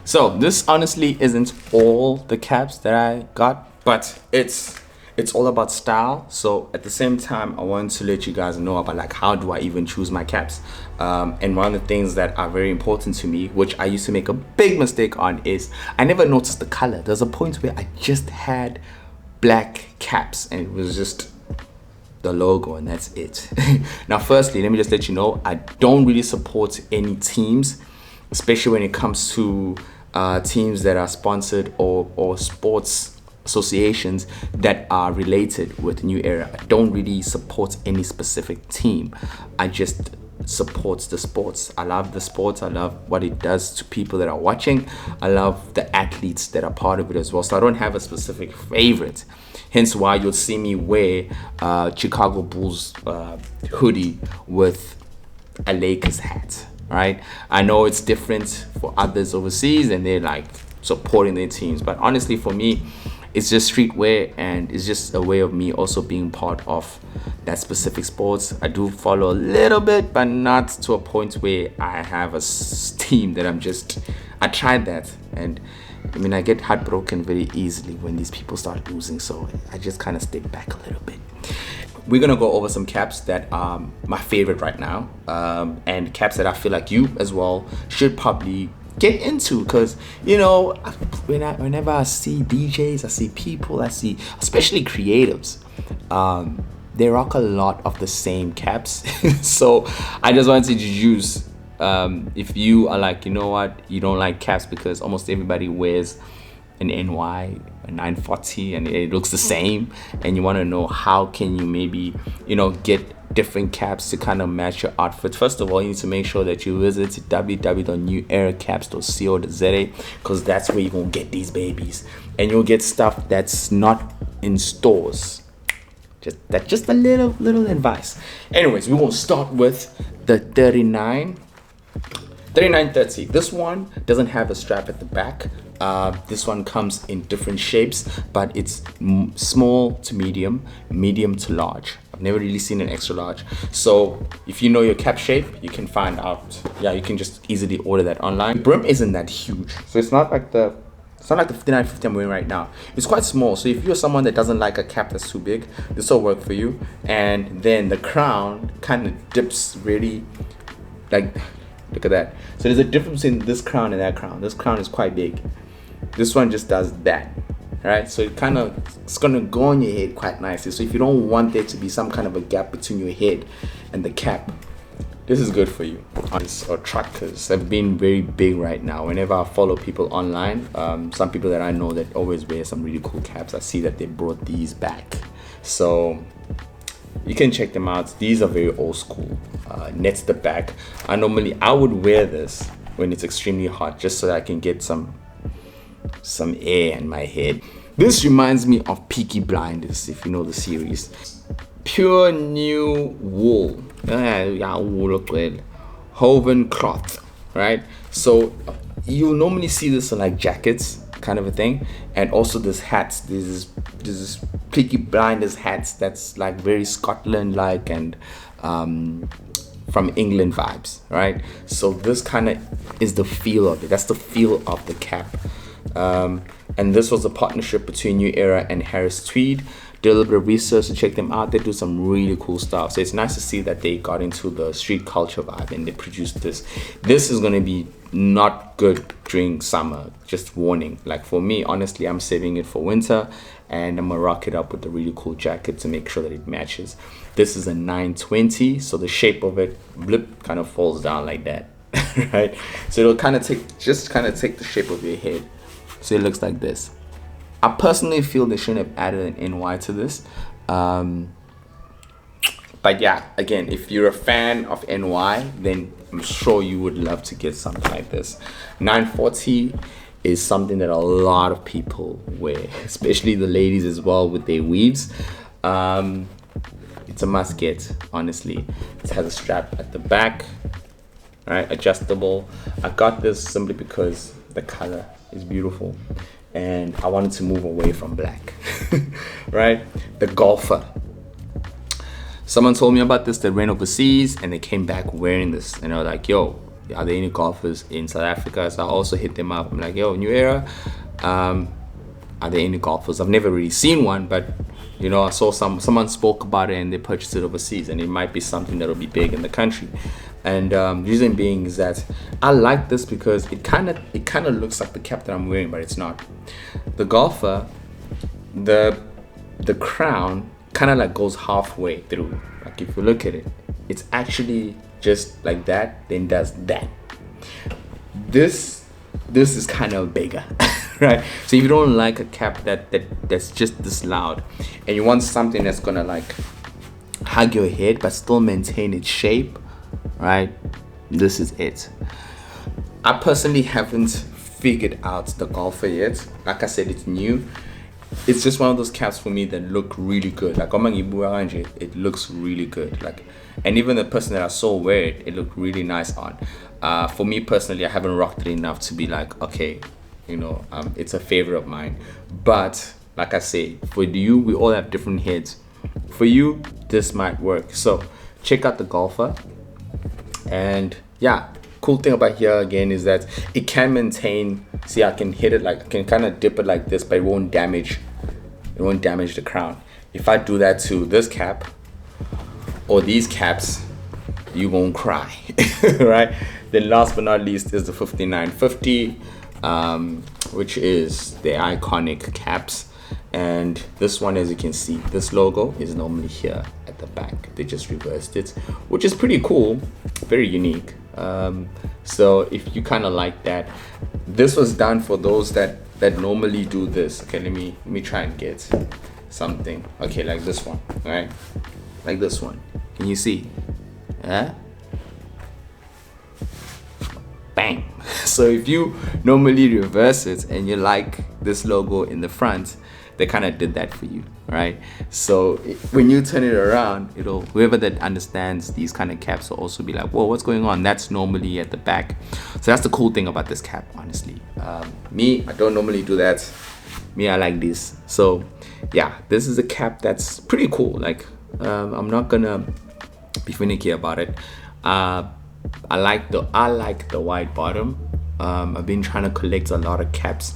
So this honestly isn't all the caps that I got, but it's all about style. So at the same time, I want to let you guys know about like how do I even choose my caps. And one of the things that are very important to me, which I used to make a big mistake on, is I never noticed the color. There's a point where I just had black caps and it was just the logo and that's it. Now firstly, let me just let you know, I don't really support any teams, especially when it comes to teams that are sponsored or sports associations that are related with New Era. I don't really support any specific team. I just support the sports. I love the sports. I love what it does to people that are watching. I love the athletes that are part of it as well. So I don't have a specific favorite. Hence why you'll see me wear Chicago Bulls hoodie with a Lakers hat, right? I know it's different for others overseas and they're like supporting their teams, but honestly for me, it's just streetwear and it's just a way of me also being part of that specific sports. I do follow a little bit, but not to a point where I have a team that I tried that, and I mean, I get heartbroken very easily when these people start losing, so I just kind of step back a little bit. We're gonna go over some caps that are my favorite right now, and caps that I feel like you as well should probably get into, because you know, whenever I see DJs, I see people, I see especially creatives, they rock a lot of the same caps. So I just wanted to introduce, if you are like, you know what, you don't like caps because almost everybody wears an NY, a 940, and it looks the same, and you want to know how can you maybe, you know, get different caps to kind of match your outfit. First of all, you need to make sure that you visit www.neweracaps.co.za, because that's where you're gonna get these babies, and you'll get stuff that's not in stores. Just a little advice. Anyways, we're gonna start with the 3930. This one doesn't have a strap at the back. This one comes in different shapes, but it's small to medium to large. I've never really seen an extra large. So if you know your cap shape, you can find out. Yeah, you can just easily order that online. The brim isn't that huge, so it's not like the 5950 I'm wearing right now. It's quite small, so if you're someone that doesn't like a cap that's too big, this will work for you. And then the crown kind of dips really, like, look at that. So there's a difference in this crown and that crown. This crown is quite big. This one just does that, right? So it's gonna go on your head quite nicely. So if you don't want there to be some kind of a gap between your head and the cap, this is good for you. Or truckers have been very big right now. Whenever I follow people online, some people that I know that always wear some really cool caps, I see that they brought these back. So you can check them out. These are very old school. Nets the back. I would wear this when it's extremely hot, just so that I can get some air in my head. This reminds me of Peaky Blinders, if you know the series. Pure new wool, woven cloth, right? So you'll normally see this on like jackets, kind of a thing, and also this hats. This Peaky Blinders hats that's like very Scotland like and from England vibes, right? So this kind of is the feel of it. That's the feel of the cap. And this was a partnership between New Era and Harris Tweed. Did a little bit of research to check them out. They do some really cool stuff. So it's nice to see that they got into the street culture vibe and they produced this. This is going to be not good during summer. Just warning. Like for me, honestly, I'm saving it for winter, and I'm going to rock it up with a really cool jacket to make sure that it matches. This is a 920, so the shape of it, blip, kind of falls down like that, right? So it'll kind of take the shape of your head. So it looks like this. I personally feel they shouldn't have added an NY to this. But yeah, again, if you're a fan of NY, then I'm sure you would love to get something like this. 940 is something that a lot of people wear, especially the ladies as well with their weaves. It's a must get, honestly. It has a strap at the back, right? Adjustable. I got this simply because the color is beautiful and I wanted to move away from black. Right? The golfer. Someone told me about this that ran overseas and they came back wearing this, and I was like, yo, are there any golfers in South Africa? So I also hit them up. I'm like, yo, New Era, are there any golfers? I've never really seen one, but you know, I saw someone spoke about it and they purchased it overseas, and it might be something that'll be big in the country. And reason being is that I like this because it kind of looks like the cap that I'm wearing, but it's not. The golfer, the crown kind of like goes halfway through. Like if you look at it, it's actually just like that, then does that. This is kind of bigger. Right? So if you don't like a cap that's just this loud, and you want something that's gonna like hug your head but still maintain its shape, right? This is it. I personally haven't figured out the golfer yet. Like I said, it's new. It's just one of those caps for me that look really good. Like it looks really good. Like, and even the person that I saw wear it, it looked really nice on. For me personally, I haven't rocked it enough to be like, okay, you know, it's a favorite of mine. But like I say, for you, we all have different heads. For you, this might work. So check out the golfer. And yeah, cool thing about here again is that it can maintain. See, I can hit it like, I can kind of dip it like this, but it won't damage the crown. If I do that to this cap or these caps, you won't cry. Right? Then last but not least is the 5950, which is the iconic caps. And this one, as you can see, this logo is normally here at the back. They just reversed it, which is pretty cool, very unique. So if you kind of like that, this was done for those that normally do this. Okay, let me try and get something. Okay, like this one, right? Like this one. Can you see? Yeah. Bang. So if you normally reverse it and you like this logo in the front, they kind of did that for you, right? So when you turn it around, whoever that understands these kind of caps will also be like, whoa, what's going on? That's normally at the back. So that's the cool thing about this cap, honestly. Me, I don't normally do that. Me, I like this. So yeah, this is a cap that's pretty cool. Like, I'm not gonna be finicky about it. I like the white bottom. I've been trying to collect a lot of caps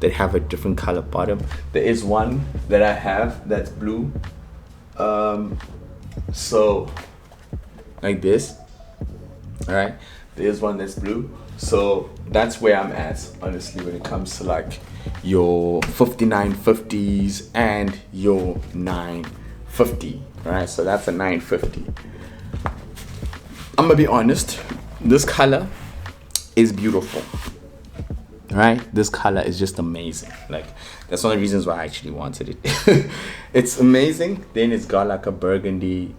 that have a different color bottom. There is one that I have that's blue. So like this. All right, there's one that's blue. So that's where I'm at, honestly, when it comes to like your 5950s and your 950. Right, so that's a 950. I'm gonna be honest, this color is beautiful. Right, this color is just amazing. Like, that's one of the reasons why I actually wanted it. It's amazing. Then it's got like a burgundy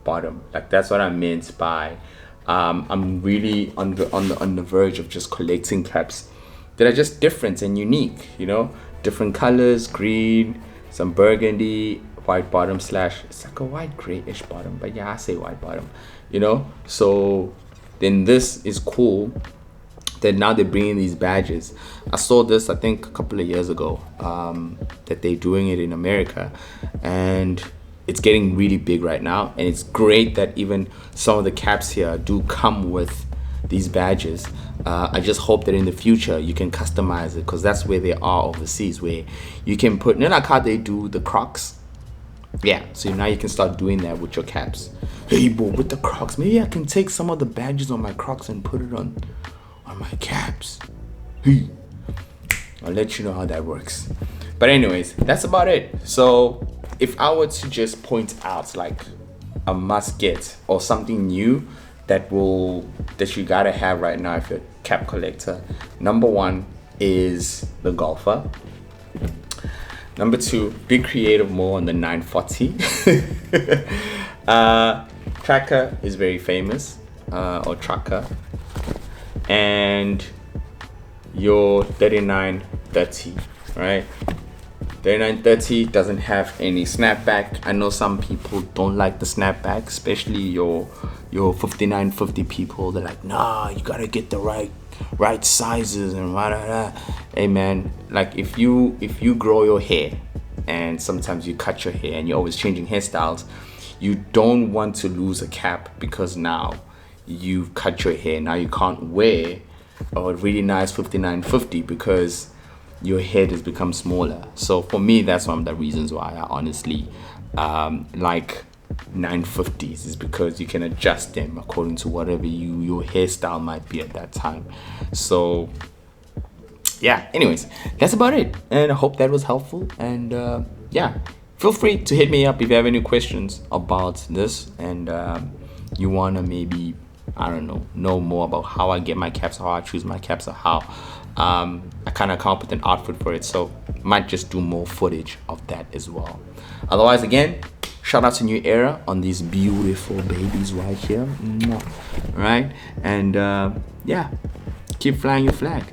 bottom. Like, that's what I meant by I'm really on the verge of just collecting caps that are just different and unique, you know, different colors, green, some burgundy, white bottom slash, it's like a white grayish bottom, but yeah, I say white bottom, you know. So then this is cool that now they're bringing these badges. I saw this, I think, a couple of years ago, that they're doing it in America, and it's getting really big right now. And it's great that even some of the caps here do come with these badges. I just hope that in the future you can customize it, because that's where they are overseas, where you can put, you know, like how they do the Crocs. Yeah, so now you can start doing that with your caps. Hey, bro, with the Crocs, maybe I can take some of the badges on my Crocs and put it on my caps. Hey, I'll let you know how that works. But anyways, that's about it. So if I were to just point out like a must get or something new that you gotta have right now if you're a cap collector, number one is the golfer. Number two, be creative more on the 940. Tracker is very famous, or tracker. And your 3930, right? 3930 doesn't have any snapback. I know some people don't like the snapback, especially your 5950 people. They're like, nah, you gotta get the right sizes and blah. Hey man, like if you grow your hair and sometimes you cut your hair and you're always changing hairstyles, you don't want to lose a cap because now you've cut your hair. Now you can't wear a really nice 5950 because your head has become smaller. So for me, that's one of the reasons why I honestly like 950s, is because you can adjust them according to whatever your hairstyle might be at that time. So yeah, anyways, that's about it, and I hope that was helpful. And yeah, feel free to hit me up if you have any questions about this, and you want to maybe, I don't know more about how I get my caps, how I choose my caps, or how I kind of come up with an outfit for it. So might just do more footage of that as well. Otherwise, again, shout out to New Era on these beautiful babies right here. Mwah. Right? And yeah, keep flying your flag.